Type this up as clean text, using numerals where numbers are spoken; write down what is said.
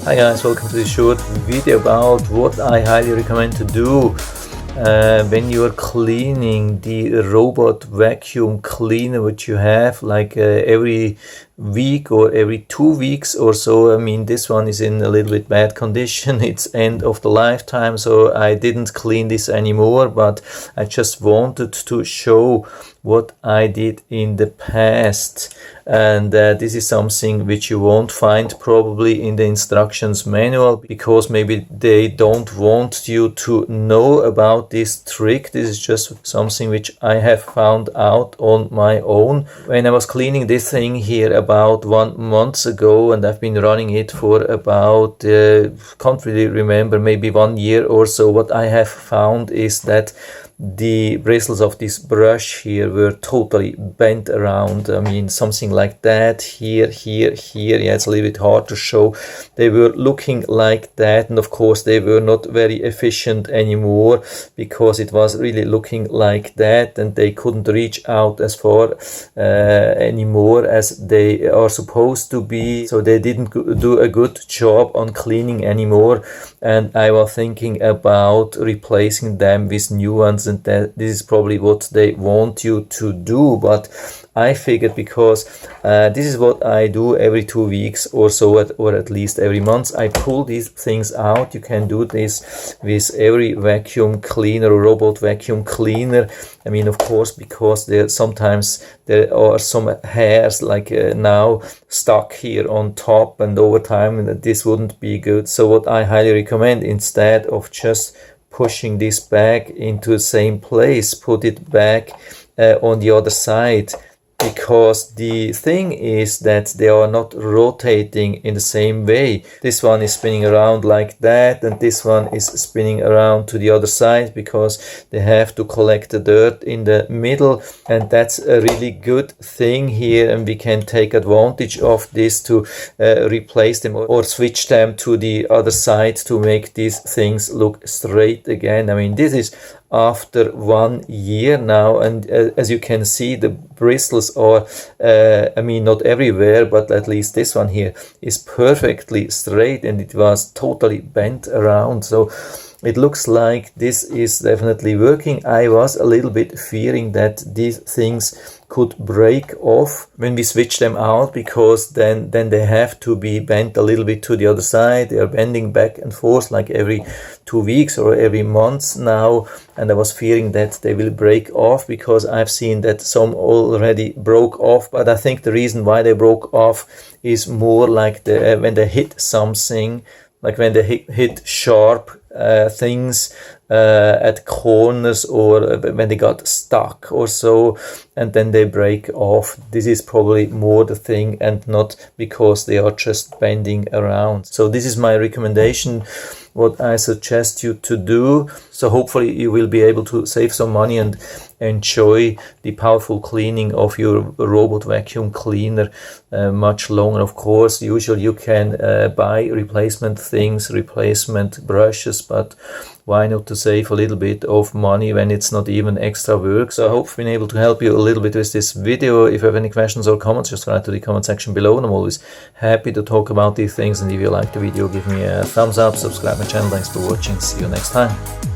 Hi guys, welcome to this short video about what I highly recommend to do when you are cleaning the robot vacuum cleaner which you have like every week or every 2 weeks or so. I mean, this one is in a little bit bad condition. It's end of the lifetime, so I didn't clean this anymore, but I just wanted to show what I did in the past. And this is something which you won't find probably in the instructions manual, because maybe they don't want you to know about this trick. This is just something which I have found out on my own when I was cleaning this thing here about 1 month ago, and I've been running it for about can't really remember, maybe 1 year or so. What I have found is that the bristles of this brush here were totally bent around. I mean, something like that here. Yeah, it's a little bit hard to show. They were looking like that, and of course they were not very efficient anymore, because it was really looking like that, and they couldn't reach out as far anymore as they are supposed to be. So they didn't do a good job on cleaning anymore, and I was thinking about replacing them with new ones, and that this is probably what they want you to do. But I figured, because this is what I do every 2 weeks or so, or at least every month, I pull these things out. You can do this with every vacuum cleaner or robot vacuum cleaner. I mean, of course, because sometimes there are some hairs like now stuck here on top, and over time this wouldn't be good. So what I highly recommend, instead of just pushing this back into the same place, put it back on the other side, because the thing is that they are not rotating in the same way. This one is spinning around like that, and this one is spinning around to the other side, because they have to collect the dirt in the middle, and that's a really good thing here, and we can take advantage of this to replace them or switch them to the other side to make these things look straight again. I mean, this is after 1 year now, and as you can see, the bristles are I mean, not everywhere, but at least this one here is perfectly straight, and it was totally bent around. So it looks like this is definitely working. I was a little bit fearing that these things could break off when we switch them out, because then they have to be bent a little bit to the other side. They are bending back and forth like every 2 weeks or every month now, and I was fearing that they will break off, because I've seen that some already broke off. But I think the reason why they broke off is more like when they hit something, like when they hit sharp things at corners, or when they got stuck or so, and then they break off. This is probably more the thing, and not because they are just bending around. So this is my recommendation, what I suggest you to do. So hopefully you will be able to save some money and enjoy the powerful cleaning of your robot vacuum cleaner much longer. Of course, usually you can buy replacement things, replacement brushes, but why not to save a little bit of money when it's not even extra work? So I hope I've been able to help you a little bit with this video. If you have any questions or comments, just write to the comment section below, and I'm always happy to talk about these things. And if you like the video, give me a thumbs up, subscribe my channel. Thanks for watching. See you next time.